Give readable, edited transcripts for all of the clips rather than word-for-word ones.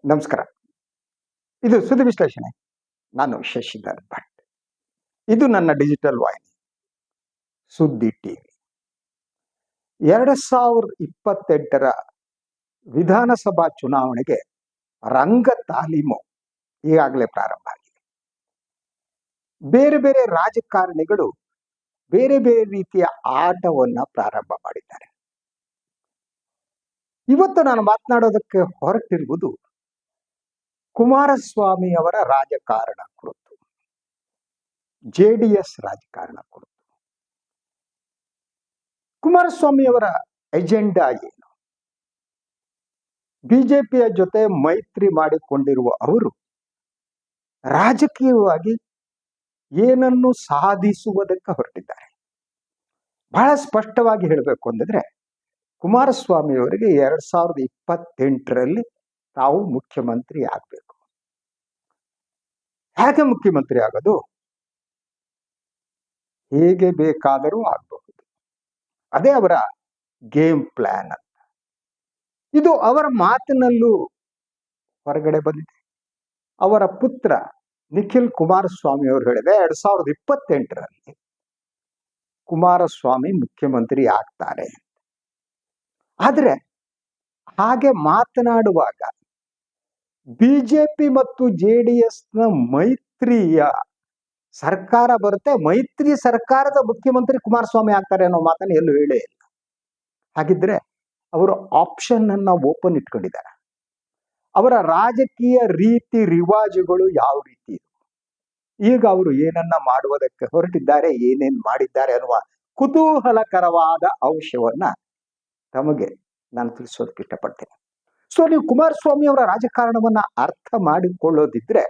ನಮಸ್ಕಾರ. ಇದು ಸುದ್ದಿ ವಿಶ್ಲೇಷಣೆ. ನಾನು ಶಶಿಧರ್ ಭಟ್. ಇದು ನನ್ನ ಡಿಜಿಟಲ್ ವಾಹಿನಿ ಸುದ್ದಿ ಟಿವಿ. 2028ರ ವಿಧಾನಸಭಾ ಚುನಾವಣೆಗೆ ರಂಗ ತಾಲೀಮು ಈಗಾಗಲೇ ಪ್ರಾರಂಭ ಆಗಿದೆ. ಬೇರೆ ಬೇರೆ ರಾಜಕಾರಣಿಗಳು ಬೇರೆ ಬೇರೆ ರೀತಿಯ ಆಟವನ್ನ ಪ್ರಾರಂಭ ಮಾಡಿದ್ದಾರೆ. ಇವತ್ತು ನಾನು ಮಾತನಾಡೋದಕ್ಕೆ ಹೊರಟಿರುವುದು ಕುಮಾರಸ್ವಾಮಿ ಅವರ ರಾಜಕಾರಣ ಕುರಿತು, ಜೆಡಿಎಸ್ ರಾಜಕಾರಣ ಕುರಿತು. ಕುಮಾರಸ್ವಾಮಿ ಅವರ ಎಜೆಂಡಾ ಏನು? ಬಿಜೆಪಿಯ ಜೊತೆ ಮೈತ್ರಿ ಮಾಡಿಕೊಂಡಿರುವ ಅವರು ರಾಜಕೀಯವಾಗಿ ಏನನ್ನು ಸಾಧಿಸುವುದಕ್ಕೆ ಹೊರಟಿದ್ದಾರೆ. ಬಹಳ ಸ್ಪಷ್ಟವಾಗಿ ಹೇಳಬೇಕು ಅಂತಂದ್ರೆ, ಕುಮಾರಸ್ವಾಮಿ ಅವರಿಗೆ 2028ರಲ್ಲಿ ತಾವು ಮುಖ್ಯಮಂತ್ರಿ ಆಗಬೇಕು. ಹೇಗೆ ಮುಖ್ಯಮಂತ್ರಿ ಆಗೋದು? ಹೇಗೆ ಬೇಕಾದರೂ ಆಗಬಹುದು. ಅದೇ ಅವರ ಗೇಮ್ ಪ್ಲಾನ್ ಅಂತ. ಇದು ಅವರ ಮಾತಿನಲ್ಲೂ ಹೊರಗಡೆ ಬಂದಿದೆ. ಅವರ ಪುತ್ರ ನಿಖಿಲ್ ಕುಮಾರಸ್ವಾಮಿ ಅವರು ಹೇಳಿದೆ 2028ರಲ್ಲಿ ಕುಮಾರಸ್ವಾಮಿ ಮುಖ್ಯಮಂತ್ರಿ ಆಗ್ತಾರೆ. ಆದ್ರೆ ಹಾಗೆ ಮಾತನಾಡುವಾಗ ಬಿಜೆಪಿ ಮತ್ತು ಜೆಡಿಎಸ್ನ ಮೈತ್ರಿಯ ಸರ್ಕಾರ ಬರುತ್ತೆ, ಮೈತ್ರಿ ಸರ್ಕಾರದ ಮುಖ್ಯಮಂತ್ರಿ ಕುಮಾರಸ್ವಾಮಿ ಆಗ್ತಾರೆ ಅನ್ನೋ ಮಾತನ್ನು ಎಲ್ಲೂ ಹೇಳೇ ಇಲ್ಲ. ಹಾಗಿದ್ರೆ ಅವರು ಆಪ್ಷನ್ ಅನ್ನ ಓಪನ್ ಇಟ್ಕೊಂಡಿದ್ದಾರೆ. ಅವರ ರಾಜಕೀಯ ರೀತಿ ರಿವಾಜುಗಳು ಯಾವ ರೀತಿ ಇದೆ, ಈಗ ಅವರು ಏನನ್ನ ಮಾಡುವುದಕ್ಕೆ ಹೊರಟಿದ್ದಾರೆ, ಏನೇನ್ ಮಾಡಿದ್ದಾರೆ ಅನ್ನುವ ಕುತೂಹಲಕರವಾದ ಅಂಶವನ್ನ ತಮಗೆ ನಾನು ತಿಳಿಸೋದಕ್ಕೆ ಇಷ್ಟಪಡ್ತೇನೆ. ಸೊ ನೀವು ಕುಮಾರಸ್ವಾಮಿ ಅವರ ರಾಜಕಾರಣವನ್ನ ಅರ್ಥ ಮಾಡಿಕೊಳ್ಳೋದಿದ್ರೆ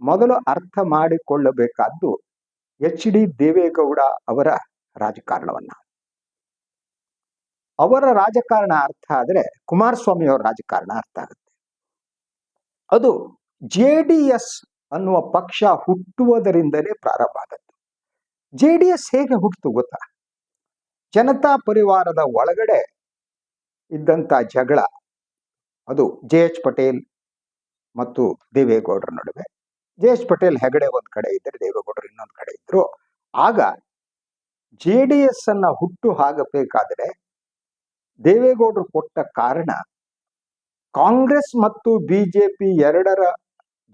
ಮೊದಲು ಅರ್ಥ ಮಾಡಿಕೊಳ್ಳಬೇಕಾದ್ದು ಎಚ್.ಡಿ. ದೇವೇಗೌಡ ಅವರ ರಾಜಕಾರಣವನ್ನ. ಅವರ ರಾಜಕಾರಣ ಅರ್ಥ ಆದ್ರೆ ಕುಮಾರಸ್ವಾಮಿ ಅವರ ರಾಜಕಾರಣ ಅರ್ಥ ಆಗುತ್ತೆ. ಅದು ಜೆಡಿಎಸ್ ಅನ್ನುವ ಪಕ್ಷ ಹುಟ್ಟುವುದರಿಂದಲೇ ಪ್ರಾರಂಭ ಆದದ್ದು. ಜೆಡಿಎಸ್ ಹೇಗೆ ಹುಟ್ಟಿತು ಗೊತ್ತಾ? ಜನತಾ ಪರಿವಾರದ ಒಳಗಡೆ ಇದ್ದಂತ ಜಗಳ, ಅದು ಜೆ.ಎಚ್. ಪಟೇಲ್ ಮತ್ತು ದೇವೇಗೌಡರ ನಡುವೆ. ಜೆ.ಎಚ್. ಪಟೇಲ್ ಹೆಗಡೆ ಒಂದ್ ಕಡೆ ಇದ್ದರೆ, ದೇವೇಗೌಡರು ಇನ್ನೊಂದು ಕಡೆ ಇದ್ರು. ಆಗ ಜೆಡಿಎಸ್ ಅನ್ನ ಹುಟ್ಟು ಹಾಕಬೇಕಾದ್ರೆ ದೇವೇಗೌಡರು ಕೊಟ್ಟ ಕಾರಣ ಕಾಂಗ್ರೆಸ್ ಮತ್ತು ಬಿಜೆಪಿ ಎರಡರ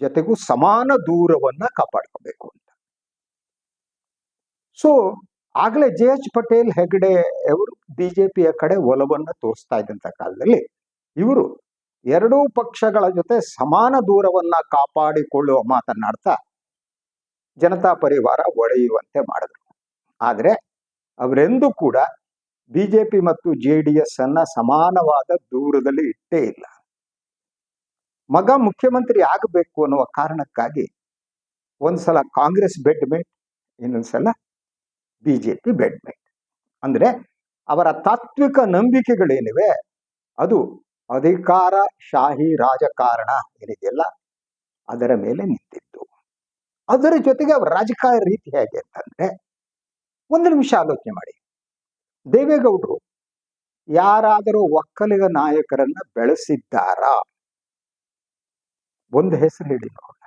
ಜೊತೆಗೂ ಸಮಾನ ದೂರವನ್ನ ಕಾಪಾಡ್ಕೋಬೇಕು ಅಂತ. ಸೊ ಆಗ್ಲೇ ಜೆ.ಎಚ್. ಪಟೇಲ್ ಹೆಗಡೆ ಅವರು ಬಿಜೆಪಿಯ ಕಡೆ ಒಲವನ್ನ ತೋರಿಸ್ತಾ ಇದ್ದಂತ ಕಾಲದಲ್ಲಿ ಇವರು ಎರಡೂ ಪಕ್ಷಗಳ ಜೊತೆ ಸಮಾನ ದೂರವನ್ನ ಕಾಪಾಡಿಕೊಳ್ಳುವ ಮಾತನ್ನಾಡ್ತಾ ಜನತಾ ಪರಿವಾರ ಒಡೆಯುವಂತೆ ಮಾಡಿದ್ರು. ಆದ್ರೆ ಅವರೆಂದೂ ಕೂಡ ಬಿಜೆಪಿ ಮತ್ತು ಜೆಡಿಎಸ್ ಅನ್ನ ಸಮಾನವಾದ ದೂರದಲ್ಲಿ ಇಟ್ಟೇ ಇಲ್ಲ. ಮಗ ಮುಖ್ಯಮಂತ್ರಿ ಆಗಬೇಕು ಅನ್ನುವ ಕಾರಣಕ್ಕಾಗಿ ಒಂದ್ಸಲ ಕಾಂಗ್ರೆಸ್ ಬೆಡ್ ಮೇಟ್, ಇನ್ನೊಂದ್ಸಲ ಬಿಜೆಪಿ ಬೆಡ್ ಮೇಟ್. ಅಂದ್ರೆ ಅವರ ತಾತ್ವಿಕ ನಂಬಿಕೆಗಳೇನಿವೆ ಅದು ಅಧಿಕಾರಶಾಹಿ ರಾಜಕಾರಣ ಏನಿದೆಯಲ್ಲ ಅದರ ಮೇಲೆ ನಿಂತಿತ್ತು. ಅದರ ಜೊತೆಗೆ ಅವರ ರಾಜಕಾರಣ ರೀತಿ ಹೇಗೆ ಅಂತಂದ್ರೆ, ಒಂದು ನಿಮಿಷ ಆಲೋಚನೆ ಮಾಡಿ. ದೇವೇಗೌಡರು ಯಾರಾದರೂ ಒಕ್ಕಲಿಗ ನಾಯಕರನ್ನ ಬೆಳೆಸಿದ್ದಾರಾ? ಒಂದು ಹೆಸರು ಹೇಳಿ ನೋಡೋಣ.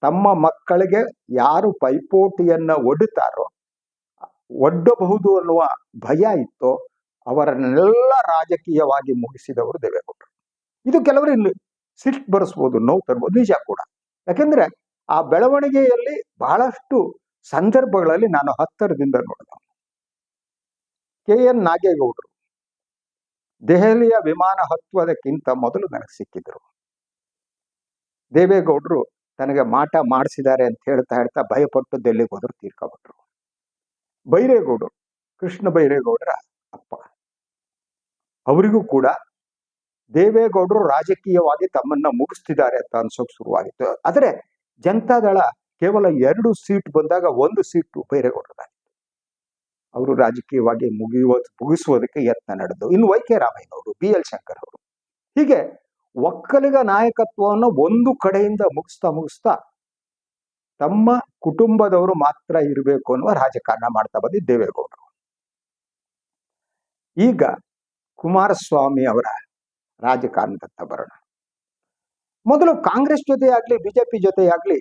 ತಮ್ಮ ಮಕ್ಕಳಿಗೆ ಯಾರು ಪೈಪೋಟಿಯನ್ನ ಒಡ್ಡಬಹುದು ಅನ್ನುವ ಭಯ ಇತ್ತೋ ಅವರನ್ನೆಲ್ಲ ರಾಜಕೀಯವಾಗಿ ಮುಗಿಸಿದವರು ದೇವೇಗೌಡರು. ಇದು ಕೆಲವರು ಇಲ್ಲಿ ಸಿಟ್ಟು ಬರೆಸ್ಬೋದು, ನೋವು ತರ್ಬೋದು, ನಿಜ ಕೂಡ. ಯಾಕೆಂದ್ರೆ ಆ ಬೆಳವಣಿಗೆಯಲ್ಲಿ ಬಹಳಷ್ಟು ಸಂದರ್ಭಗಳಲ್ಲಿ ನಾನು ಹತ್ತಿರದಿಂದ ನೋಡಿದ. ಕೆ.ಎನ್. ನಾಗೇಗೌಡರು ದೆಹಲಿಯ ವಿಮಾನ ಹತ್ತುವುದಕ್ಕಿಂತ ಮೊದಲು ನನಗೆ ಸಿಕ್ಕಿದ್ರು. ದೇವೇಗೌಡರು ತನಗೆ ಮಾಟ ಮಾಡಿಸಿದ್ದಾರೆ ಅಂತ ಹೇಳ್ತಾ ಭಯಪಟ್ಟು ಡೆಲ್ಲಿಗೆ ಹೋದ್ರು, ತೀರ್ಕೊಂಡ್ಬಿಟ್ರು. ಬೈರೇಗೌಡರು, ಕೃಷ್ಣ ಬೈರೇಗೌಡರ ಅಪ್ಪ, ಅವರಿಗೂ ಕೂಡ ದೇವೇಗೌಡರು ರಾಜಕೀಯವಾಗಿ ತಮ್ಮನ್ನ ಮುಗಿಸ್ತಿದ್ದಾರೆ ಅಂತ ಅನ್ಸೋಕ್ ಶುರುವಾಗಿತ್ತು. ಆದ್ರೆ ಜನತಾದಳ ಕೇವಲ 2 ಸೀಟ್ ಬಂದಾಗ 1 ಸೀಟು ಬೈರೇಗೌಡರಾಗಿತ್ತು. ಅವರು ರಾಜಕೀಯವಾಗಿ ಮುಗಿಸುವುದಕ್ಕೆ ಯತ್ನ ನಡೆದು. ಇನ್ನು ವೈ.ಕೆ. ರಾಮಯ್ಯನವರು, ಬಿ.ಎಲ್. ಶಂಕರ್ ಅವರು, ಹೀಗೆ ಒಕ್ಕಲಿಗ ನಾಯಕತ್ವವನ್ನು ಒಂದು ಕಡೆಯಿಂದ ಮುಗಿಸ್ತಾ ತಮ್ಮ ಕುಟುಂಬದವರು ಮಾತ್ರ ಇರಬೇಕು ಅನ್ನುವ ರಾಜಕಾರಣ ಮಾಡ್ತಾ ಬಂದಿದ್ದ ದೇವೇಗೌಡರು. ಈಗ ಕುಮಾರಸ್ವಾಮಿ ಅವರ ರಾಜಕಾರಣದತ್ತ ಬರೋಣ. ಮೊದಲು ಕಾಂಗ್ರೆಸ್ ಜೊತೆ ಆಗ್ಲಿ ಬಿಜೆಪಿ ಜೊತೆ ಆಗ್ಲಿ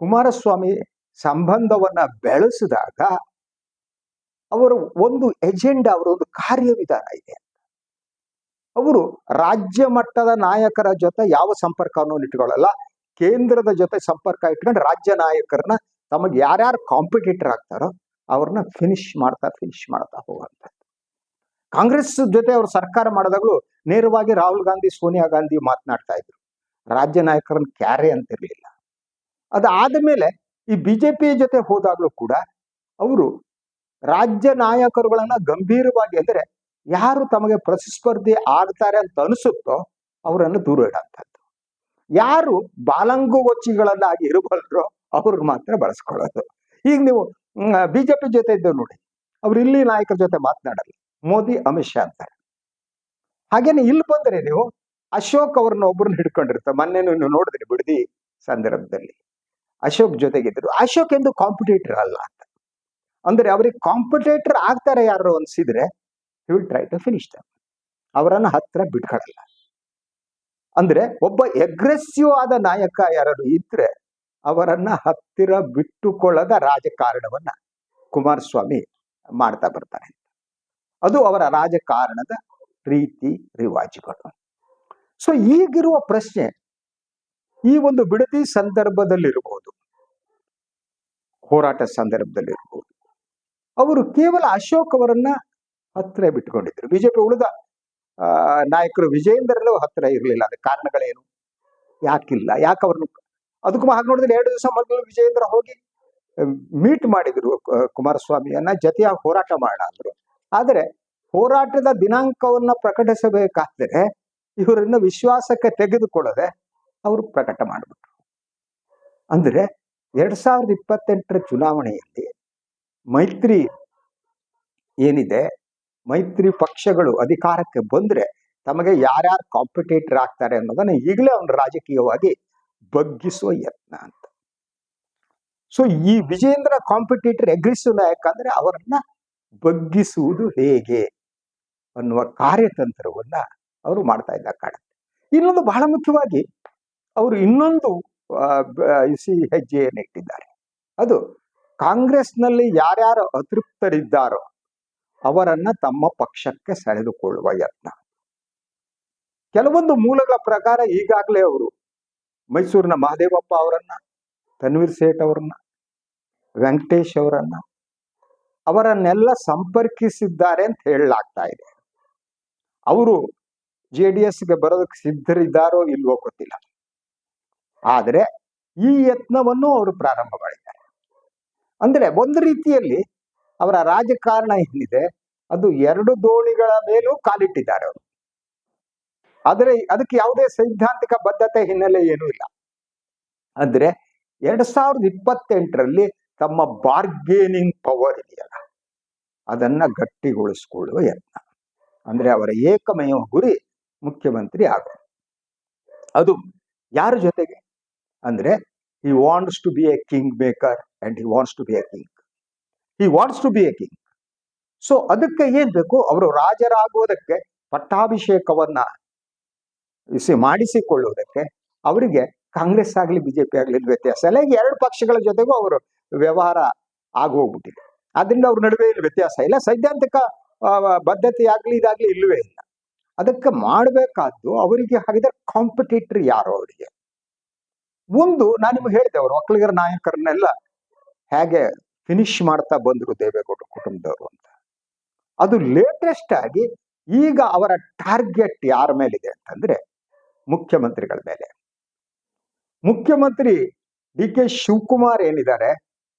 ಕುಮಾರಸ್ವಾಮಿ ಸಂಬಂಧವನ್ನ ಬೆಳೆಸಿದಾಗ ಅವರು ಒಂದು ಎಜೆಂಡಾ, ಅವರ ಒಂದು ಕಾರ್ಯವಿಧಾನ ಇದೆ. ಅವರು ರಾಜ್ಯ ಮಟ್ಟದ ನಾಯಕರ ಜೊತೆ ಯಾವ ಸಂಪರ್ಕವನ್ನು ಇಟ್ಕೊಳ್ಳಲ್ಲ, ಕೇಂದ್ರದ ಜೊತೆ ಸಂಪರ್ಕ ಇಟ್ಕೊಂಡು ರಾಜ್ಯ ನಾಯಕರನ್ನ ತಮಗೆ ಯಾರ್ಯಾರು ಕಾಂಪಿಟೇಟರ್ ಆಗ್ತಾರೋ ಅವ್ರನ್ನ ಫಿನಿಶ್ ಮಾಡ್ತಾ ಹೋಗುವಂಥದ್ದು. ಕಾಂಗ್ರೆಸ್ ಜೊತೆ ಅವರು ಸರ್ಕಾರ ಮಾಡಿದಾಗಲೂ ನೇರವಾಗಿ ರಾಹುಲ್ ಗಾಂಧಿ, ಸೋನಿಯಾ ಗಾಂಧಿ ಮಾತನಾಡ್ತಾ ಇದ್ರು, ರಾಜ್ಯ ನಾಯಕರನ್ನ ಕ್ಯಾರೆ ಅಂತಿರ್ಲಿಲ್ಲ. ಅದಾದ ಮೇಲೆ ಈ ಬಿಜೆಪಿ ಜೊತೆ ಹೋದಾಗ್ಲೂ ಕೂಡ ಅವರು ರಾಜ್ಯ ನಾಯಕರುಗಳನ್ನ ಗಂಭೀರವಾಗಿ, ಅಂದ್ರೆ ಯಾರು ತಮಗೆ ಪ್ರತಿಸ್ಪರ್ಧಿ ಆಗ್ತಾರೆ ಅಂತ ಅನಿಸುತ್ತೋ ಅವರನ್ನು ದೂರ ಇಡಂಥದ್ದು, ಯಾರು ಬಾಲಂಗುಗೊಚ್ಚಿಗಳನ್ನಾಗಿ ಇರಬಲ್ಲರೋ ಅವ್ರಿಗೆ ಮಾತ್ರ ಬಳಸ್ಕೊಳ್ಳೋದು. ಈಗ ನೀವು ಬಿಜೆಪಿ ಜೊತೆ ಇದ್ದೇವೆ ನೋಡಿ, ಅವ್ರು ಇಲ್ಲಿ ನಾಯಕರ ಜೊತೆ ಮಾತನಾಡಲ್ಲ, ಮೋದಿ ಅಮಿತ್ ಶಾ ಅಂತಾರೆ. ಹಾಗೇನೆ ಇಲ್ಲಿ ಬಂದ್ರೆ ನೀವು ಅಶೋಕ್ ಅವ್ರನ್ನ ಒಬ್ಬರನ್ನ ಹಿಡ್ಕೊಂಡಿರ್ತಾರೆ. ಮೊನ್ನೆ ನೀವು ನೋಡಿದ್ರಿ ಬಿಡದಿ ಸಂದರ್ಭದಲ್ಲಿ ಅಶೋಕ್ ಜೊತೆಗಿದ್ರು. ಅಶೋಕ್ ಎಂದು ಕಾಂಪಿಟೇಟರ್ ಅಲ್ಲ ಅಂತ, ಅಂದ್ರೆ ಅವ್ರಿಗೆ ಕಾಂಪಿಟೇಟರ್ ಆಗ್ತಾರೆ ಯಾರು ಅನ್ಸಿದ್ರೆ he will try to finish them. ಅವರನ್ನ ಹತ್ರ ಬಿಟ್ಕೊಳ್ಳಲ್ಲ. ಅಂದ್ರೆ ಒಬ್ಬ ಅಗ್ರೆಸಿವ್ ಆದ ನಾಯಕ ಯಾರು ಇದ್ರೆ ಅವರನ್ನ ಹತ್ತಿರ ಬಿಟ್ಟುಕೊಳ್ಳದ ರಾಜಕಾರಣವನ್ನ ಕುಮಾರಸ್ವಾಮಿ ಮಾಡ್ತಾ ಬರ್ತಾರೆ. ಅದು ಅವರ ರಾಜಕಾರಣದ ರೀತಿ ರಿವಾಜುಗಳು. ಸೊ ಈಗಿರುವ ಪ್ರಶ್ನೆ, ಈ ಒಂದು ಬಿಡದಿ ಸಂದರ್ಭದಲ್ಲಿರ್ಬೋದು, ಹೋರಾಟ ಸಂದರ್ಭದಲ್ಲಿರ್ಬೋದು, ಅವರು ಕೇವಲ ಅಶೋಕ್ ಅವರನ್ನ ಹತ್ರ ಬಿಟ್ಕೊಂಡಿದ್ರು. ಬಿಜೆಪಿ ಉಳಿದ ನಾಯಕರು ವಿಜಯೇಂದ್ರನು ಹತ್ರ ಇರಲಿಲ್ಲ. ಅದ ಕಾರಣಗಳೇನು, ಯಾಕಿಲ್ಲ, ಯಾಕೆ ಅವ್ರನ್ನು ಅದಕ್ಕೂ ಹಾಗೆ ನೋಡಿದ್ರೆ 2 ದಿವಸ ಮೊದಲು ವಿಜಯೇಂದ್ರ ಹೋಗಿ ಮೀಟ್ ಮಾಡಿದ್ರು ಕುಮಾರಸ್ವಾಮಿಯನ್ನ, ಜೊತೆಯಾಗಿ ಹೋರಾಟ ಮಾಡೋಣ ಅಂದ್ರು. ಆದರೆ ಹೋರಾಟದ ದಿನಾಂಕವನ್ನ ಪ್ರಕಟಿಸಬೇಕಾದರೆ ಇವರನ್ನ ವಿಶ್ವಾಸಕ್ಕೆ ತೆಗೆದುಕೊಳ್ಳದೆ ಅವರು ಪ್ರಕಟ ಮಾಡಿಬಿಟ್ರು. ಅಂದ್ರೆ 2028 ಚುನಾವಣೆಯಲ್ಲಿ ಮೈತ್ರಿ ಏನಿದೆ, ಮೈತ್ರಿ ಪಕ್ಷಗಳು ಅಧಿಕಾರಕ್ಕೆ ಬಂದ್ರೆ ತಮಗೆ ಯಾರ್ಯಾರು ಕಾಂಪಿಟೇಟರ್ ಆಗ್ತಾರೆ ಅನ್ನೋದನ್ನ ಈಗಲೇ ಒಂದು ರಾಜಕೀಯವಾಗಿ ಬಗ್ಗಿಸುವ ಯತ್ನ ಅಂತ. ಸೊ ಈ ವಿಜೇಂದ್ರ ಕಾಂಪಿಟೇಟರ್ ಅಗ್ರೆಸಿವ್ ನಾಯಕ ಅಂದ್ರೆ ಅವರನ್ನ ಬಗ್ಗಿಸುವುದು ಹೇಗೆ ಅನ್ನುವ ಕಾರ್ಯತಂತ್ರವನ್ನ ಅವರು ಮಾಡ್ತಾ ಇದ್ದ ಕಾಣುತ್ತೆ. ಇನ್ನೊಂದು ಬಹಳ ಮುಖ್ಯವಾಗಿ ಅವರು ಇನ್ನೊಂದು ಹೆಜ್ಜೆಯನ್ನು ಇಟ್ಟಿದ್ದಾರೆ. ಅದು ಕಾಂಗ್ರೆಸ್ನಲ್ಲಿ ಯಾರ್ಯಾರು ಅತೃಪ್ತರಿದ್ದಾರೋ ಅವರನ್ನ ತಮ್ಮ ಪಕ್ಷಕ್ಕೆ ಸೆಳೆದುಕೊಳ್ಳುವ ಯತ್ನ. ಕೆಲವೊಂದು ಮೂಲಗಳ ಪ್ರಕಾರ ಈಗಾಗಲೇ ಅವರು ಮೈಸೂರಿನ ಮಹದೇವಪ್ಪ ಅವರನ್ನ, ತನ್ವೀರ್ ಸೇಠ್ ಅವರನ್ನ, ವೆಂಕಟೇಶ್ ಅವರನ್ನೆಲ್ಲ ಸಂಪರ್ಕಿಸಿದ್ದಾರೆ ಅಂತ ಹೇಳಲಾಗ್ತಾ ಇದೆ. ಅವರು JDSಗೆ ಬರೋದಕ್ಕೆ ಸಿದ್ಧರಿದ್ದಾರೋ ಇಲ್ವೋ ಗೊತ್ತಿಲ್ಲ, ಆದರೆ ಈ ಯತ್ನವನ್ನು ಅವರು ಪ್ರಾರಂಭ ಮಾಡಿದ್ದಾರೆ. ಅಂದ್ರೆ ಒಂದು ರೀತಿಯಲ್ಲಿ ಅವರ ರಾಜಕಾರಣ ಏನಿದೆ ಅದು 2 ದೋಣಿಗಳ ಮೇಲೂ ಕಾಲಿಟ್ಟಿದ್ದಾರೆ ಅವರು. ಆದರೆ ಅದಕ್ಕೆ ಯಾವುದೇ ಸೈದ್ಧಾಂತಿಕ ಬದ್ಧತೆ ಹಿನ್ನೆಲೆ ಏನೂ ಇಲ್ಲ. ಅಂದ್ರೆ 2028ರಲ್ಲಿ ತಮ್ಮ ಬಾರ್ಗೇನಿಂಗ್ ಪವರ್ ಇದೆಯಲ್ಲ ಅದನ್ನ ಗಟ್ಟಿಗೊಳಿಸಿಕೊಳ್ಳುವ ಯತ್ನ. ಅಂದ್ರೆ ಅವರ ಏಕಮೇವ ಗುರಿ ಮುಖ್ಯಮಂತ್ರಿ ಆಗೋದು. ಅದು ಯಾರ ಜೊತೆಗೆ ಅಂದ್ರೆ he wants to be a king maker and he wants to be a king. He wants to be a king. So ಅದಕ್ಕೆ ಏನ್ ಬೇಕು, ಅವರು ರಾಜರಾಗುವುದಕ್ಕೆ ಪಟ್ಟಾಭಿಷೇಕವನ್ನ ಮಾಡಿಸಿಕೊಳ್ಳುವುದಕ್ಕೆ ಅವರಿಗೆ ಕಾಂಗ್ರೆಸ್ ಆಗ್ಲಿ ಬಿಜೆಪಿ ಆಗ್ಲಿ ವ್ಯತ್ಯಾಸ ಇಲ್ಲ. ಈಗ 2 ಪಕ್ಷಗಳ ಜೊತೆಗೂ ಅವರು ವ್ಯವಹಾರ ಆಗೋಗ್ಬಿಟ್ಟಿದೆ. ಆದ್ರಿಂದ ಅವ್ರ ನಡುವೆ ಇಲ್ಲಿ ವ್ಯತ್ಯಾಸ ಇಲ್ಲ, ಸೈದ್ಧಾಂತಿಕ ಬದ್ಧತೆ ಆಗ್ಲಿ ಇದಾಗ್ಲಿ ಇಲ್ಲವೇ ಇಲ್ಲ. ಅದಕ್ಕೆ ಮಾಡಬೇಕಾದ್ದು ಅವರಿಗೆ ಹಾಗಿದ್ರೆ ಕಾಂಪಿಟೇಟರ್ ಯಾರು ಅವರಿಗೆ. ಒಂದು ನಾನು ನಿಮ್ಗೆ ಹೇಳಿದೆ, ಅವರು ಒಕ್ಕಲಿಗರ ನಾಯಕರನ್ನೆಲ್ಲ ಹೇಗೆ ಫಿನಿಶ್ ಮಾಡ್ತಾ ಬಂದ್ರು ದೇವೇಗೌಡ ಕುಟುಂಬದವರು ಅಂತ. ಅದು ಲೇಟೆಸ್ಟ್ ಆಗಿ ಈಗ ಅವರ ಟಾರ್ಗೆಟ್ ಯಾರ ಮೇಲಿದೆ ಅಂತಂದ್ರೆ ಮುಖ್ಯಮಂತ್ರಿಗಳ ಮೇಲೆ. ಮುಖ್ಯಮಂತ್ರಿ DK ಶಿವಕುಮಾರ್ ಏನಿದ್ದಾರೆ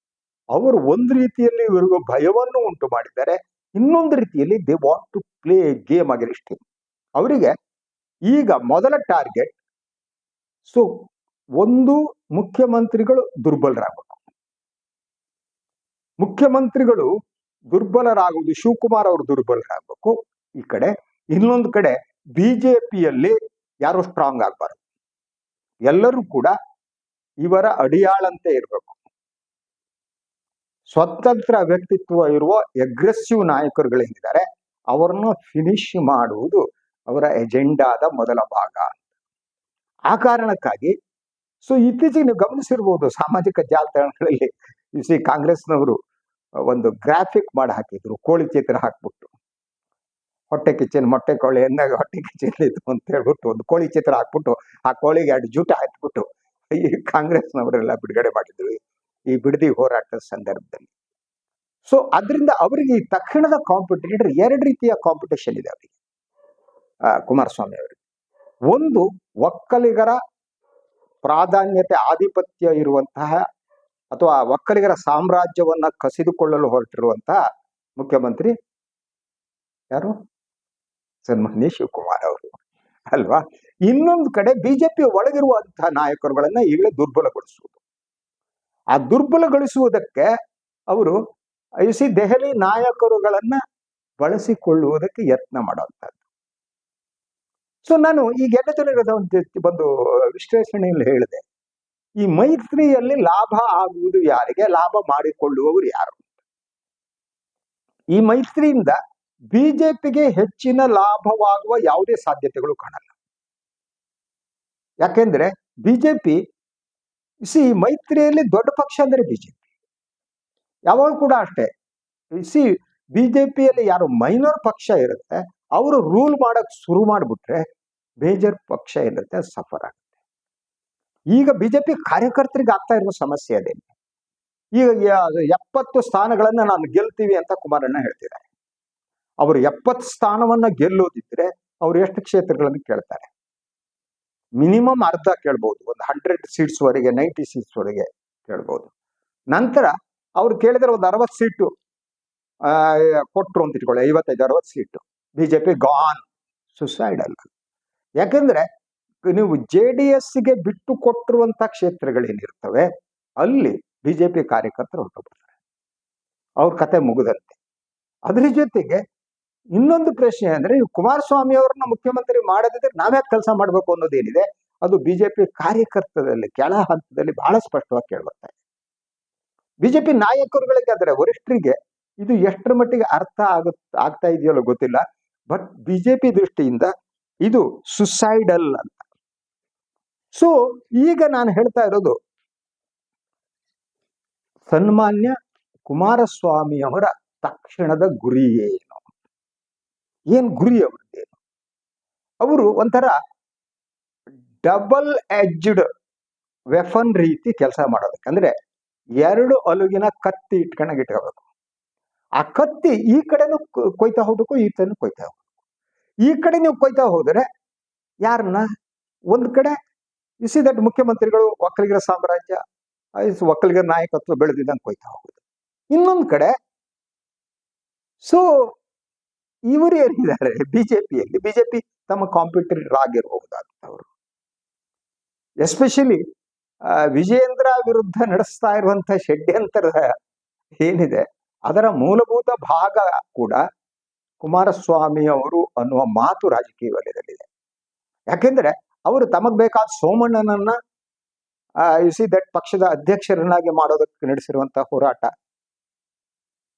ಅವರು ಒಂದು ರೀತಿಯಲ್ಲಿ ಇವರಿಗೂ ಭಯವನ್ನು ಉಂಟು ಮಾಡಿದ್ದಾರೆ, ಇನ್ನೊಂದು ರೀತಿಯಲ್ಲಿ they want to play game against him. ಅವರಿಗೆ ಈಗ ಮೊದಲ ಟಾರ್ಗೆಟ್, ಸೊ ಒಂದು ಮುಖ್ಯಮಂತ್ರಿಗಳು ದುರ್ಬಲರಾಗಬೇಕು. ಮುಖ್ಯಮಂತ್ರಿಗಳು ದುರ್ಬಲರಾಗುವುದು, ಶಿವಕುಮಾರ್ ಅವರು ದುರ್ಬಲರಾಗಬೇಕು ಈ ಕಡೆ. ಇನ್ನೊಂದು ಕಡೆ ಬಿಜೆಪಿಯಲ್ಲಿ ಯಾರು ಸ್ಟ್ರಾಂಗ್ ಆಗಬಾರದು, ಎಲ್ಲರೂ ಕೂಡ ಇವರ ಅಡಿಯಾಳಂತೆ ಇರಬೇಕು. ಸ್ವತಂತ್ರ ವ್ಯಕ್ತಿತ್ವ ಇರುವ ಅಗ್ರೆಸಿವ್ ನಾಯಕರುಗಳೇನಿದ್ದಾರೆ ಅವರನ್ನು ಫಿನಿಶ್ ಮಾಡುವುದು ಅವರ ಎಜೆಂಡಾದ ಮೊದಲ ಭಾಗ. ಆ ಕಾರಣಕ್ಕಾಗಿ ಸೊ ಇತ್ತೀಚೆಗೆ ನೀವು ಗಮನಿಸಿರ್ಬೋದು ಸಾಮಾಜಿಕ ಜಾಲತಾಣಗಳಲ್ಲಿ ಕಾಂಗ್ರೆಸ್ನವರು ಒಂದು ಗ್ರಾಫಿಕ್ ಮಾಡಿ ಹಾಕಿದ್ರು, ಕೋಳಿ ಚಿತ್ರ ಹಾಕ್ಬಿಟ್ಟು, ಹೊಟ್ಟೆ ಕಿಚ್ಚನ್ ಮೊಟ್ಟೆ ಕೋಳಿ ಎಂದಾಗ ಹೊಟ್ಟೆ ಕಿಚ್ಚನ್ ಇತ್ತು ಅಂತ ಹೇಳ್ಬಿಟ್ಟು ಒಂದು ಕೋಳಿ ಚಿತ್ರ ಹಾಕ್ಬಿಟ್ಟು ಆ ಕೋಳಿಗೆ 2 ಜೂಟ ಹಾಕ್ಬಿಟ್ಟು ಈ ಕಾಂಗ್ರೆಸ್ನವರೆಲ್ಲ ಬಿಡುಗಡೆ ಮಾಡಿದ್ರು ಈ ಬಿಡದಿ ಹೋರಾಟದ ಸಂದರ್ಭದಲ್ಲಿ. ಸೊ ಅದರಿಂದ ಅವರಿಗೆ ಈ ತಕ್ಷಣದ ಕಾಂಪಿಟೇಟರ್ 2 ರೀತಿಯ ಕಾಂಪಿಟೇಷನ್ ಇದೆ ಅವರಿಗೆ, ಕುಮಾರಸ್ವಾಮಿ ಅವರಿಗೆ. ಒಂದು, ಒಕ್ಕಲಿಗರ ಪ್ರಾಧಾನ್ಯತೆ ಆಧಿಪತ್ಯ ಇರುವಂತಹ ಅಥವಾ ಒಕ್ಕಲಿಗರ ಸಾಮ್ರಾಜ್ಯವನ್ನ ಕಸಿದುಕೊಳ್ಳಲು ಹೊರಟಿರುವಂತಹ ಮುಖ್ಯಮಂತ್ರಿ ಯಾರು? ಸನ್ಮಾನ್ಯ ಶಿವಕುಮಾರ್ ಅವರು ಅಲ್ವಾ. ಇನ್ನೊಂದು ಕಡೆ ಬಿಜೆಪಿ ಒಳಗಿರುವಂತಹ ನಾಯಕರುಗಳನ್ನ ಈಗಲೇ ದುರ್ಬಲಗೊಳಿಸುವುದು. ಆ ದುರ್ಬಲಗೊಳಿಸುವುದಕ್ಕೆ ಅವರು ದೆಹಲಿ ನಾಯಕರುಗಳನ್ನ ಬಳಸಿಕೊಳ್ಳುವುದಕ್ಕೆ ಯತ್ನ ಮಾಡುವಂಥದ್ದು. ಸೊ ನಾನು ಈಗ ಒಂದು ವಿಶ್ಲೇಷಣೆಯಲ್ಲಿ ಹೇಳಿದೆ, ಈ ಮೈತ್ರಿಯಲ್ಲಿ ಲಾಭ ಆಗುವುದು ಯಾರಿಗೆ, ಲಾಭ ಮಾಡಿಕೊಳ್ಳುವವರು ಯಾರು? ಈ ಮೈತ್ರಿಯಿಂದ ಬಿಜೆಪಿಗೆ ಹೆಚ್ಚಿನ ಲಾಭವಾಗುವ ಯಾವುದೇ ಸಾಧ್ಯತೆಗಳು ಕಾಣಲ್ಲ. ಯಾಕೆಂದ್ರೆ ಬಿಜೆಪಿ ಮೈತ್ರಿಯಲ್ಲಿ ದೊಡ್ಡ ಪಕ್ಷ ಅಂದ್ರೆ ಬಿಜೆಪಿ ಯಾವಾಗ ಕೂಡ ಅಷ್ಟೇ. ಬಿಜೆಪಿಯಲ್ಲಿ ಯಾರು ಮೈನರ್ ಪಕ್ಷ ಇರುತ್ತೆ ಅವರು ರೂಲ್ ಮಾಡಕ್ ಶುರು ಮಾಡಿಬಿಟ್ರೆ ಮೇಜರ್ ಪಕ್ಷ ಇರುತ್ತೆ ಸಫರ್ ಆಗುತ್ತೆ. ಈಗ ಬಿಜೆಪಿ ಕಾರ್ಯಕರ್ತರಿಗೆ ಆಗ್ತಾ ಇರುವ ಸಮಸ್ಯೆ ಅದೇ. ಈಗ 70 ಸ್ಥಾನಗಳನ್ನ ನಾನು ಗೆಲ್ತೀವಿ ಅಂತ ಕುಮಾರಣ್ಣ ಹೇಳ್ತಿದ್ದಾರೆ. ಅವರು 70 ಸ್ಥಾನವನ್ನ ಗೆಲ್ಲೋದಿದ್ರೆ ಅವ್ರು ಎಷ್ಟು ಕ್ಷೇತ್ರಗಳನ್ನು ಕೇಳ್ತಾರೆ? ಮಿನಿಮಮ್ ಅರ್ಧ ಕೇಳ್ಬಹುದು, ಒಂದು 100 ಸೀಟ್ಸ್ ವರೆಗೆ, 90 ಸೀಟ್ಸ್ ವರೆಗೆ ಕೇಳ್ಬಹುದು. ನಂತರ ಅವ್ರು ಕೇಳಿದ್ರೆ ಒಂದು 60 ಸೀಟು ಕೊಟ್ರು ಅಂತ ಇಟ್ಕೊಳ್ಳಿ, 55-60 ಸೀಟು, ಬಿಜೆಪಿ ಗಾನ್, ಸುಸೈಡ್ ಅಲ್ಲ. ಯಾಕಂದ್ರೆ ನೀವು JDSಗೆ ಬಿಟ್ಟು ಕೊಟ್ಟಿರುವಂತ ಕ್ಷೇತ್ರಗಳೇನಿರ್ತವೆ ಅಲ್ಲಿ ಬಿಜೆಪಿ ಕಾರ್ಯಕರ್ತರು ಹೊರಟುಬಿಡ್ತಾರೆ, ಅವ್ರ ಕತೆ ಮುಗಿದಂತೆ. ಅದ್ರ ಜೊತೆಗೆ ಇನ್ನೊಂದು ಪ್ರಶ್ನೆ ಅಂದ್ರೆ, ಕುಮಾರಸ್ವಾಮಿ ಅವ್ರನ್ನ ಮುಖ್ಯಮಂತ್ರಿ ಮಾಡದಿದ್ರೆ ನಾವ್ಯಾಕೆ ಕೆಲಸ ಮಾಡ್ಬೇಕು ಅನ್ನೋದೇನಿದೆ ಅದು ಬಿಜೆಪಿ ಕಾರ್ಯಕರ್ತರಲ್ಲಿ ಕೆಳ ಹಂತದಲ್ಲಿ ಬಹಳ ಸ್ಪಷ್ಟವಾಗಿ ಕೇಳ್ಬರ್ತಾ ಇದೆ. ಬಿಜೆಪಿ ನಾಯಕರುಗಳಿಗೆ ಅದರ ವರಿಷ್ಠರಿಗೆ ಇದು ಎಷ್ಟರ ಮಟ್ಟಿಗೆ ಅರ್ಥ ಆಗ್ತಾ ಇದೆಯಲ್ಲ ಗೊತ್ತಿಲ್ಲ. ಬಟ್ ಬಿಜೆಪಿ ದೃಷ್ಟಿಯಿಂದ ಇದು ಸುಸೈಡಲ್ ಅಂತ. ಸೊ ಈಗ ನಾನು ಹೇಳ್ತಾ ಇರೋದು, ಸನ್ಮಾನ್ಯ ಕುಮಾರಸ್ವಾಮಿ ಅವರ ತಕ್ಷಣದ ಗುರಿ ಏನು, ಏನ್ ಗುರಿ ಅವ್ರದ್ದೇನು? ಅವರು ಒಂಥರ ಡಬಲ್ ಎಡ್ಜ್ಡ್ ವೆಫನ್ ರೀತಿ ಕೆಲಸ ಮಾಡೋದಕ್ಕೆ, ಅಂದ್ರೆ 2 ಅಲುಗಿನ ಕತ್ತಿ ಇಟ್ಕೋಬೇಕು. ಆ ಕತ್ತಿ ಈ ಕಡೆನೂ ಕೊಯ್ತಾ ಹೋಗ್ಬೇಕು, ಈ ಕಡೆನೂ ಕೊಯ್ತಾ ಹೋಗ್ಬೇಕು. ಈ ಕಡೆ ನೀವು ಕೊಯ್ತಾ ಹೋದರೆ ಯಾರನ್ನ? ಒಂದ್ ಕಡೆ ದಟ್ ಮುಖ್ಯಮಂತ್ರಿಗಳು ಒಕ್ಕಲಿಗರ ಸಾಮ್ರಾಜ್ಯ, ಒಕ್ಕಲಿಗರ ನಾಯಕತ್ವ ಬೆಳೆದಿದ್ದಂಗೆ ಕೊಯ್ತಾ ಹೋಗುದು. ಇನ್ನೊಂದ್ ಕಡೆ ಸೊ ಇವರು ಏನಿದ್ದಾರೆ ಬಿಜೆಪಿಯಲ್ಲಿ, ಬಿಜೆಪಿ ತಮ್ಮ ಕಾಂಪಿಟೇಟರ್ ಆಗಿರಬಹುದಾದವರು, ಎಸ್ಪೆಷಲಿ ವಿಜಯೇಂದ್ರ ವಿರುದ್ಧ ನಡೆಸ್ತಾ ಇರುವಂತಹ ಷಡ್ಯಂತರ ಏನಿದೆ ಅದರ ಮೂಲಭೂತ ಭಾಗ ಕೂಡ ಕುಮಾರಸ್ವಾಮಿ ಅವರು ಅನ್ನುವ ಮಾತು ರಾಜಕೀಯ ವಲಯದಲ್ಲಿದೆ. ಯಾಕೆಂದ್ರೆ ಅವರು ತಮಗ್ ಬೇಕಾದ ಸೋಮಣ್ಣನನ್ನ ದಟ್ ಪಕ್ಷದ ಅಧ್ಯಕ್ಷರನ್ನಾಗಿ ಮಾಡೋದಕ್ಕೆ ನಡೆಸಿರುವಂತಹ ಹೋರಾಟ,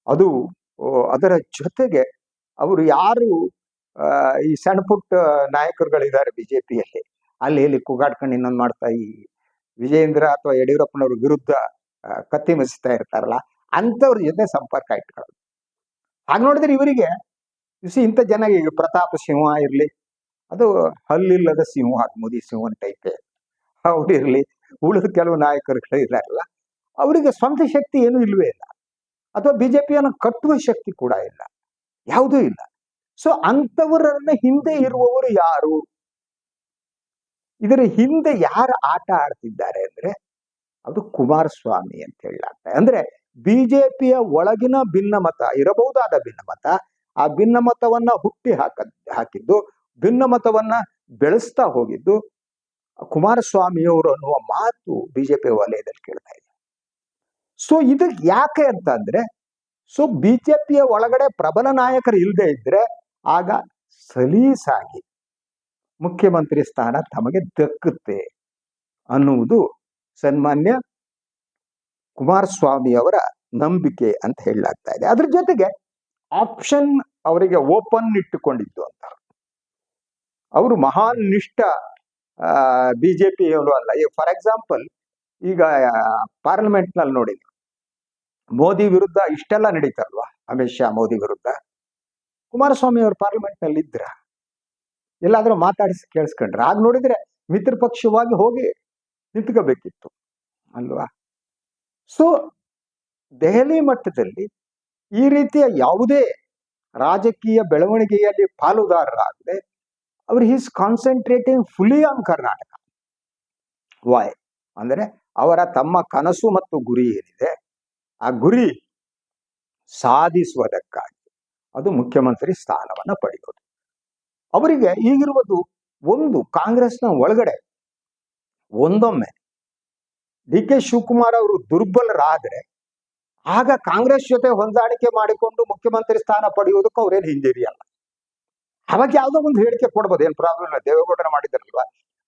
ಅದು ಅದರ ಜೊತೆಗೆ ಅವರು ಯಾರು ಈ ಸಣ್ಣ ಪುಟ್ಟ ನಾಯಕರುಗಳಿದ್ದಾರೆ ಬಿಜೆಪಿಯಲ್ಲಿ, ಅಲ್ಲಿ ಇಲ್ಲಿ ಕೂಗಾಡ್ಕೊಂಡು ಇನ್ನೊಂದು ಮಾಡ್ತಾ ಈ ವಿಜಯೇಂದ್ರ ಅಥವಾ ಯಡಿಯೂರಪ್ಪನವ್ರ ವಿರುದ್ಧ ಕತ್ತಿ ಮಸಿತಾ ಇರ್ತಾರಲ್ಲ, ಅಂಥವ್ರ ಜೊತೆ ಸಂಪರ್ಕ ಇಟ್ಕೊಳ್ಳೋದು. ಹಾಗೆ ನೋಡಿದ್ರೆ ಇವರಿಗೆ ಇಂಥ ಜನ, ಈಗ ಪ್ರತಾಪ ಸಿಂಹ ಇರ್ಲಿ, ಅದು ಹಲ್ಲಿಲ್ಲದ ಸಿಂಹ, ಮೋದಿ ಸಿಂಹನ ಟೈಪೇ ಅವ್ರಿರ್ಲಿ, ಉಳಿದ ಕೆಲವು ನಾಯಕರುಗಳು ಇದ್ದಾರಲ್ಲ, ಅವರಿಗೆ ಸ್ವಂತ ಶಕ್ತಿ ಏನೂ ಇಲ್ವೇ ಇಲ್ಲ, ಅಥವಾ ಬಿಜೆಪಿಯನ್ನು ಕಟ್ಟುವ ಶಕ್ತಿ ಕೂಡ ಇಲ್ಲ, ಯಾವುದೂ ಇಲ್ಲ. ಸೊ ಅಂಥವರನ್ನ ಹಿಂದೆ ಇರುವವರು ಯಾರು? ಇದರ ಹಿಂದೆ ಯಾರು ಆಟ ಆಡ್ತಿದ್ದಾರೆ ಅಂದ್ರೆ ಅದು ಕುಮಾರಸ್ವಾಮಿ ಅಂತ ಹೇಳಲಾಗ್ತದೆ. ಅಂದ್ರೆ ಬಿಜೆಪಿಯ ಒಳಗಿನ ಭಿನ್ನಮತ ಇರಬಹುದಾದ ಭಿನ್ನಮತ, ಆ ಭಿನ್ನಮತವನ್ನ ಹುಟ್ಟಿ ಹಾಕಿದ್ದು, ಭಿನ್ನಮತವನ್ನ ಬೆಳೆಸ್ತಾ ಹೋಗಿದ್ದು ಕುಮಾರಸ್ವಾಮಿಯವರು ಅನ್ನುವ ಮಾತು ಬಿಜೆಪಿ ವಲಯದಲ್ಲಿ ಕೇಳ್ತಾ ಇದೆ. ಸೊ ಇದಕ್ಕೆ ಯಾಕೆ ಅಂತ ಅಂದ್ರೆ, ಸೊ ಬಿಜೆಪಿಯ ಒಳಗಡೆ ಪ್ರಬಲ ನಾಯಕರು ಇಲ್ಲದೆ ಇದ್ರೆ ಆಗ ಸಲೀಸಾಗಿ ಮುಖ್ಯಮಂತ್ರಿ ಸ್ಥಾನ ತಮಗೆ ದಕ್ಕುತ್ತೆ ಅನ್ನುವುದು ಸನ್ಮಾನ್ಯ ಕುಮಾರಸ್ವಾಮಿ ಅವರ ನಂಬಿಕೆ ಅಂತ ಹೇಳಲಾಗ್ತಾ ಇದೆ. ಅದ್ರ ಜೊತೆಗೆ ಆಪ್ಷನ್ ಅವರಿಗೆ ಓಪನ್ ಇಟ್ಟುಕೊಂಡಿದ್ದು ಅಂತ. ಅವರು ಮಹಾನ್ ನಿಷ್ಠ ಬಿಜೆಪಿಯವರು ಅಲ್ಲ. ಫಾರ್ ಎಕ್ಸಾಂಪಲ್, ಈಗ ಪಾರ್ಲಿಮೆಂಟ್ ನಲ್ಲಿ ನೋಡಿ, ಮೋದಿ ವಿರುದ್ಧ ಇಷ್ಟೆಲ್ಲ ನಡೀತಲ್ವಾ, ಅಮಿತ್ ಶಾ ಮೋದಿ ವಿರುದ್ಧ. ಕುಮಾರಸ್ವಾಮಿ ಅವರು ಪಾರ್ಲಿಮೆಂಟ್ ನಲ್ಲಿ ಇದ್ರ, ಎಲ್ಲಾದ್ರೂ ಮಾತಾಡಿಸಿ ಕೇಳಿಸ್ಕೊಂಡ್ರೆ? ಆಗ ನೋಡಿದ್ರೆ ಮಿತ್ರ ಪಕ್ಷವಾಗಿ ಹೋಗಿ ನಿಂತ್ಕೋಬೇಕಿತ್ತು ಅಲ್ವಾ. ಸೊ ದೆಹಲಿ ಮಟ್ಟದಲ್ಲಿ ಈ ರೀತಿಯ ಯಾವುದೇ ರಾಜಕೀಯ ಬೆಳವಣಿಗೆಯಲ್ಲಿ ಪಾಲುದಾರರಾಗದೆ ಅವರು is concentrating fully on Karnataka. Y ಅಂದ್ರೆ ಅವರ ತಮ್ಮ ಕನಸು ಮತ್ತು ಗುರಿ ಏನಿದೆ, ಆ ಗುರಿ ಸಾಧಿಸುವುದಕ್ಕಾಗಿ ಅದು ಮುಖ್ಯಮಂತ್ರಿ ಸ್ಥಾನವನ್ನ ಪಡೆಯೋದು. ಅವರಿಗೆ ಈಗಿರುವುದು ಒಂದು, ಕಾಂಗ್ರೆಸ್ನ ಒಳಗಡೆ ಒಂದೊಮ್ಮೆ ಡಿ ಕೆ ಶಿವಕುಮಾರ್ ಅವರು ದುರ್ಬಲರಾದ್ರೆ ಆಗ ಕಾಂಗ್ರೆಸ್ ಜೊತೆ ಹೊಂದಾಣಿಕೆ ಮಾಡಿಕೊಂಡು ಮುಖ್ಯಮಂತ್ರಿ ಸ್ಥಾನ ಪಡೆಯುವುದಕ್ಕೆ ಅವ್ರೇನು ಹಿಂಜರಿಯಲ್ಲ. ಅವಾಗ ಯಾವುದೋ ಒಂದು ಹೇಳಿಕೆ ಕೊಡ್ಬೋದು, ಏನ್ ಪ್ರಾಬ್ಲಮ್ ಇಲ್ಲ. ದೇವೇಗೌಡರ ಮಾಡಿದಾರಲ್ವಾ,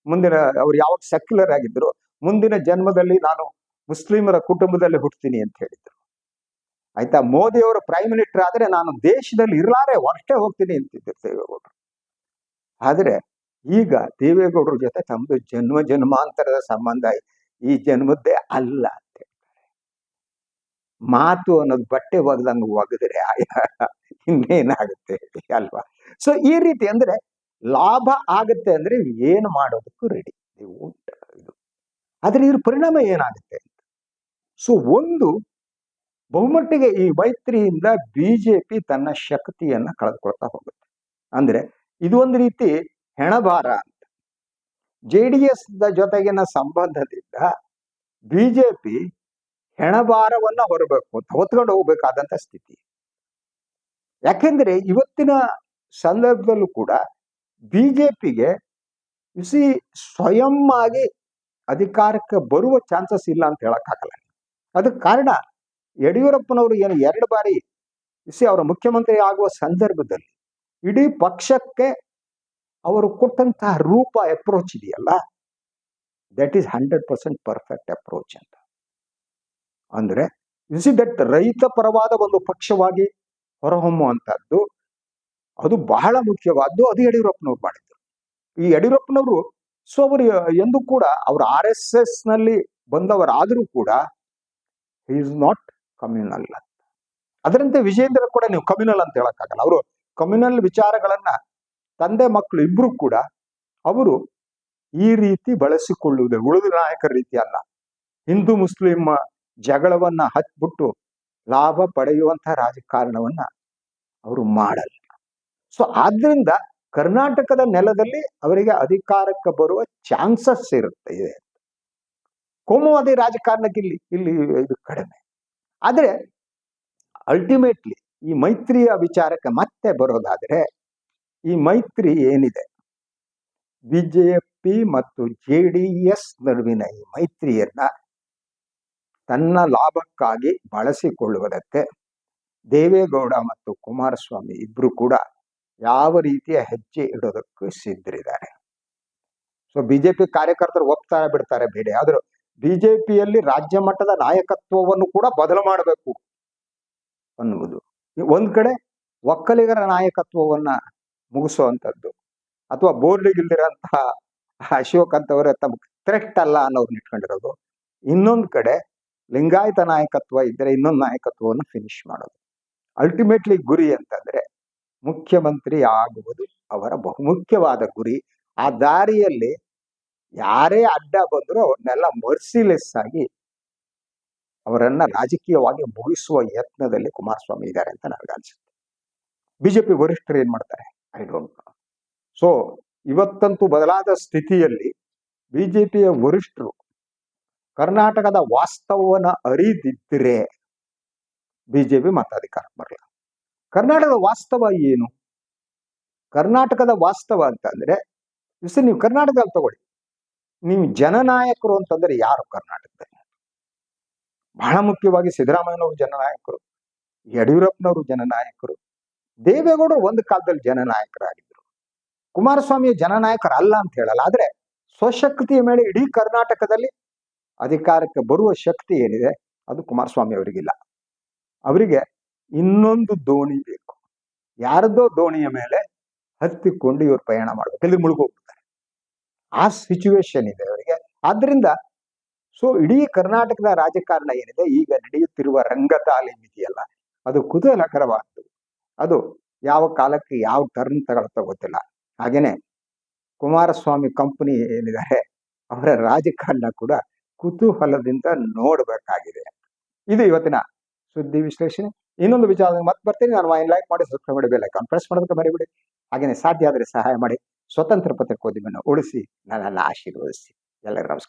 ಮುಂದಿನ ಅವ್ರು ಯಾವಾಗ ಸೆಕ್ಯುಲರ್ ಆಗಿದ್ರು, ಮುಂದಿನ ಜನ್ಮದಲ್ಲಿ ನಾನು ಮುಸ್ಲಿಮರ ಕುಟುಂಬದಲ್ಲಿ ಹುಟ್ಟುತ್ತೀನಿ ಅಂತ ಹೇಳಿದ್ರು. ಆಯ್ತಾ, ಮೋದಿ ಅವರು ಪ್ರೈಮ್ ಮಿನಿಸ್ಟರ್ ಆದ್ರೆ ನಾನು ದೇಶದಲ್ಲಿ ಇರ್ಲಾರೆ ಹೊರಟೆ ಹೋಗ್ತೀನಿ ಅಂತಿದ್ರು ದೇವೇಗೌಡರು. ಆದ್ರೆ ಈಗ ದೇವೇಗೌಡರ ಜೊತೆ ತಮ್ಮದು ಜನ್ಮ ಜನ್ಮಾಂತರದ ಸಂಬಂಧ ಈ ಜನ್ಮದ್ದೇ ಅಲ್ಲ ಅಂತ ಹೇಳ್ತಾರೆ. ಮಾತು ಅನ್ನೋದು ಬಟ್ಟೆ ಒಗ್ದಂಗೆ ಒಗೆದ್ರೆ ಇನ್ನೇನಾಗುತ್ತೆ ಅಲ್ವಾ. ಸೊ ಈ ರೀತಿ ಅಂದ್ರೆ ಲಾಭ ಆಗುತ್ತೆ ಅಂದ್ರೆ ಏನು ಮಾಡೋದಕ್ಕೂ ರೆಡಿ ಇದು. ಆದ್ರೆ ಇದ್ರ ಪರಿಣಾಮ ಏನಾಗುತ್ತೆ ಅಂತ. ಸೊ ಒಂದು, ಬಹುಮಟ್ಟಿಗೆ ಈ ಮೈತ್ರಿಯಿಂದ ಬಿಜೆಪಿ ತನ್ನ ಶಕ್ತಿಯನ್ನ ಕಳೆದುಕೊಳ್ತಾ ಹೋಗುತ್ತೆ. ಅಂದ್ರೆ ಇದು ಒಂದು ರೀತಿ ಹೆಣಭಾರ ಅಂತ. JDS ಜೊತೆಗಿನ ಸಂಬಂಧದಿಂದ ಬಿಜೆಪಿ ಹೆಣಭಾರವನ್ನ ಹೊರಬೇಕು, ಹೊತ್ಕೊಂಡು ಹೋಗ್ಬೇಕಾದಂತ ಸ್ಥಿತಿ. ಯಾಕೆಂದ್ರೆ ಇವತ್ತಿನ ಸಂದರ್ಭದಲ್ಲೂ ಕೂಡ ಬಿಜೆಪಿಗೆ ಸ್ವಯಂ ಆಗಿ ಅಧಿಕಾರಕ್ಕೆ ಬರುವ ಚಾನ್ಸಸ್ ಇಲ್ಲ ಅಂತ ಹೇಳಕ್ಕಾಗಲ್ಲ. ಅದಕ್ಕೆ ಕಾರಣ ಯಡಿಯೂರಪ್ಪನವರು ಏನು 2 ಬಾರಿ ಅವರ ಮುಖ್ಯಮಂತ್ರಿ ಆಗುವ ಸಂದರ್ಭದಲ್ಲಿ ಇಡೀ ಪಕ್ಷಕ್ಕೆ ಅವರು ಕೊಟ್ಟಂತಹ ರೂಪ, ಅಪ್ರೋಚ್ ಇದೆಯಲ್ಲ, ದಟ್ ಈಸ್ 100% ಪರ್ಫೆಕ್ಟ್ ಅಪ್ರೋಚ್ ಅಂತ. ಅಂದ್ರೆ ದಟ್ ರೈತ ಪರವಾದ ಒಂದು ಪಕ್ಷವಾಗಿ ಹೊರಹೊಮ್ಮುವಂತದ್ದು, ಅದು ಬಹಳ ಮುಖ್ಯವಾದ್ದು. ಅದು ಯಡಿಯೂರಪ್ಪನವ್ರು ಮಾಡಿದ್ರು. ಈ ಯಡಿಯೂರಪ್ಪನವರು ಸೊ ಅವರು ಎಂದು ಕೂಡ ಅವರು RSS ನಲ್ಲಿ ಬಂದವರಾದರೂ ಕೂಡ ಈಸ್ ನಾಟ್ ಕಮ್ಯುನಲ್. ಅದರಂತೆ ವಿಜೇಂದ್ರ ಕೂಡ ನೀವು ಕಮ್ಯುನಲ್ ಅಂತ ಹೇಳಕ್ಕಾಗಲ್ಲ. ಅವರು ಕಮ್ಯುನಲ್ ವಿಚಾರಗಳನ್ನ ತಂದೆ ಮಕ್ಕಳು ಇಬ್ರು ಕೂಡ ಅವರು ಈ ರೀತಿ ಬಳಸಿಕೊಳ್ಳುವುದೇ, ಉಳಿದ ನಾಯಕರ ರೀತಿ ಅಲ್ಲ. ಹಿಂದೂ ಮುಸ್ಲಿಂ ಜಗಳವನ್ನ ಹತ್ಬಿಟ್ಟು ಲಾಭ ಪಡೆಯುವಂತಹ ರಾಜಕಾರಣವನ್ನ ಅವರು ಮಾಡಲ್ಲ. ಸೊ ಆದ್ರಿಂದ ಕರ್ನಾಟಕದ ನೆಲದಲ್ಲಿ ಅವರಿಗೆ ಅಧಿಕಾರಕ್ಕೆ ಬರುವ ಚಾನ್ಸಸ್ ಇರುತ್ತೆ ಇದೆ. ಕೋಮುವಾದಿ ರಾಜಕಾರಣಕ್ಕೆ ಇಲ್ಲಿ ಇದು ಕಡಿಮೆ. ಆದ್ರೆ ಅಲ್ಟಿಮೇಟ್ಲಿ ಈ ಮೈತ್ರಿಯ ವಿಚಾರಕ್ಕೆ ಮತ್ತೆ ಬರೋದಾದ್ರೆ, ಈ ಮೈತ್ರಿ ಏನಿದೆ, ಬಿಜೆಪಿ ಮತ್ತು JDS ನಡುವಿನ ಈ ಮೈತ್ರಿಯನ್ನ ತನ್ನ ಲಾಭಕ್ಕಾಗಿ ಬಳಸಿಕೊಳ್ಳುವುದಕ್ಕೆ ದೇವೇಗೌಡ ಮತ್ತು ಕುಮಾರಸ್ವಾಮಿ ಇಬ್ರು ಕೂಡ ಯಾವ ರೀತಿಯ ಹೆಜ್ಜೆ ಇಡೋದಕ್ಕೂ ಸಿದ್ಧರಿದ್ದಾರೆ. ಸೊ ಬಿಜೆಪಿ ಕಾರ್ಯಕರ್ತರು ಒಪ್ತಾರೆ ಬಿಡ್ತಾರೆ ಬೇರೆ, ಆದ್ರೂ ಬಿಜೆಪಿಯಲ್ಲಿ ರಾಜ್ಯ ಮಟ್ಟದ ನಾಯಕತ್ವವನ್ನು ಕೂಡ ಬದಲು ಮಾಡಬೇಕು ಅನ್ನುವುದು. ಒಂದ್ ಕಡೆ ಒಕ್ಕಲಿಗರ ನಾಯಕತ್ವವನ್ನ ಮುಗಿಸುವಂಥದ್ದು, ಅಥವಾ ಬೋರ್ಡಿಗಿಲ್ದಿರಂತಹ ಅಶೋಕ್ ಅಂತವರೇ ತಮ್ಮ ಥ್ರೆಟ್ ಅಲ್ಲ ಅನ್ನೋರ್ನ ಇಟ್ಕೊಂಡಿರೋದು. ಇನ್ನೊಂದು ಕಡೆ ಲಿಂಗಾಯತ ನಾಯಕತ್ವ ಇದ್ದರೆ ಇನ್ನೊಂದು ನಾಯಕತ್ವವನ್ನು ಫಿನಿಶ್ ಮಾಡೋದು. ಅಲ್ಟಿಮೇಟ್ಲಿ ಗುರಿ ಅಂತಂದ್ರೆ ಮುಖ್ಯಮಂತ್ರಿ ಆಗುವುದು ಅವರ ಬಹುಮುಖ್ಯವಾದ ಗುರಿ. ಆ ದಾರಿಯಲ್ಲಿ ಯಾರೇ ಅಡ್ಡ ಬಂದರೂ ಅವ್ರನ್ನೆಲ್ಲ ಮರ್ಸಿಲೆಸ್ ಆಗಿ ಅವರನ್ನ ರಾಜಕೀಯವಾಗಿ ಮುಗಿಸುವ ಯತ್ನದಲ್ಲಿ ಕುಮಾರಸ್ವಾಮಿ ಇದ್ದಾರೆ ಅಂತ ನನಗನ್ಸುತ್ತೆ. ಬಿಜೆಪಿ ವರಿಷ್ಠರು ಏನ್ ಮಾಡ್ತಾರೆ ಐ ಡೋಂಟ್ ನೋ. ಸೊ ಇವತ್ತಂತೂ ಬದಲಾದ ಸ್ಥಿತಿಯಲ್ಲಿ ಬಿಜೆಪಿಯ ವರಿಷ್ಠರು ಕರ್ನಾಟಕದ ವಾಸ್ತವವನ್ನು ಅರಿದಿದ್ದರೆ ಬಿಜೆಪಿ ಮತ್ತೆ ಅಧಿಕಾರಕ್ಕೆ ಬರಲ್ಲ. ಕರ್ನಾಟಕದ ವಾಸ್ತವ ಏನು? ಕರ್ನಾಟಕದ ವಾಸ್ತವ ಅಂತಂದ್ರೆ ನೀವು ಕರ್ನಾಟಕದಲ್ಲಿ ತಗೊಳ್ಳಿ, ನೀವು ಜನನಾಯಕರು ಅಂತಂದ್ರೆ ಯಾರು ಕರ್ನಾಟಕದಲ್ಲಿ? ಬಹಳ ಮುಖ್ಯವಾಗಿ ಸಿದ್ದರಾಮಯ್ಯನವರು ಜನನಾಯಕರು, ಯಡಿಯೂರಪ್ಪನವರು ಜನನಾಯಕರು, ದೇವೇಗೌಡರು ಒಂದು ಕಾಲದಲ್ಲಿ ಜನನಾಯಕರಾಗಿದ್ರು. ಕುಮಾರಸ್ವಾಮಿ ಜನನಾಯಕರಲ್ಲ ಅಂತ ಹೇಳಲ್ಲ, ಆದ್ರೆ ಸ್ವಶಕ್ತಿಯ ಮೇಲೆ ಇಡೀ ಕರ್ನಾಟಕದಲ್ಲಿ ಅಧಿಕಾರಕ್ಕೆ ಬರುವ ಶಕ್ತಿ ಏನಿದೆ ಅದು ಕುಮಾರಸ್ವಾಮಿ ಅವರಿಗಿಲ್ಲ. ಅವರಿಗೆ ಇನ್ನೊಂದು ದೋಣಿ ಬೇಕು. ಯಾರದೋ ದೋಣಿಯ ಮೇಲೆ ಹತ್ತಿಕೊಂಡು ಇವ್ರು ಪ್ರಯಾಣ ಮಾಡ್ಬೇಕು, ಇಲ್ಲಿ ಮುಳುಗೋಗ್ತಾರೆ. ಆ ಸಿಚುವೇಶನ್ ಇದೆ ಅವರಿಗೆ. ಆದ್ರಿಂದ ಸೊ ಇಡೀ ಕರ್ನಾಟಕದ ರಾಜಕಾರಣ ಏನಿದೆ, ಈಗ ನಡೆಯುತ್ತಿರುವ ರಂಗತಾಲೀಮ್ ಇದೆಯಲ್ಲ, ಅದು ಕುತೂಹಲಕರವಾದ್ದು. ಅದು ಯಾವ ಕಾಲಕ್ಕೆ ಯಾವ ಟರ್ನ್ ತಗೊಳ್ತಾ ಗೊತ್ತಿಲ್ಲ. ಹಾಗೇನೆ ಕುಮಾರಸ್ವಾಮಿ ಕಂಪನಿ ಏನಿದ್ದಾರೆ, ಅವರ ರಾಜಕಾರಣ ಕೂಡ ಕುತೂಹಲದಿಂದ ನೋಡ್ಬೇಕಾಗಿದೆ. ಇದು ಇವತ್ತಿನ ಸುದ್ದಿ ವಿಶ್ಲೇಷಣೆ. ಇನ್ನೊಂದು ವಿಚಾರ ಮತ್ತೆ ಬರ್ತೀನಿ. ನಾನು ಲೈಕ್ ಮಾಡಿ, ಸಬ್ಸ್ಕ್ರೈಬ್ ಮಾಡಿ, ಬೆಲ್ ಐಕಾನ್ ಪ್ರೆಸ್ ಮಾಡೋದಕ್ಕೆ ಮರಿಬೇಡಿ. ಹಾಗೇನೆ ಸಾಧ್ಯ ಆದರೆ ಸಹಾಯ ಮಾಡಿ. ಸ್ವತಂತ್ರ ಪತ್ರಿಕೋದ್ಯಮವನ್ನು ಉಳಿಸಿ, ನನ್ನನ್ನು ಆಶೀರ್ವದಿಸಿ. ಎಲ್ಲರಿಗೂ ನಮಸ್ಕಾರ.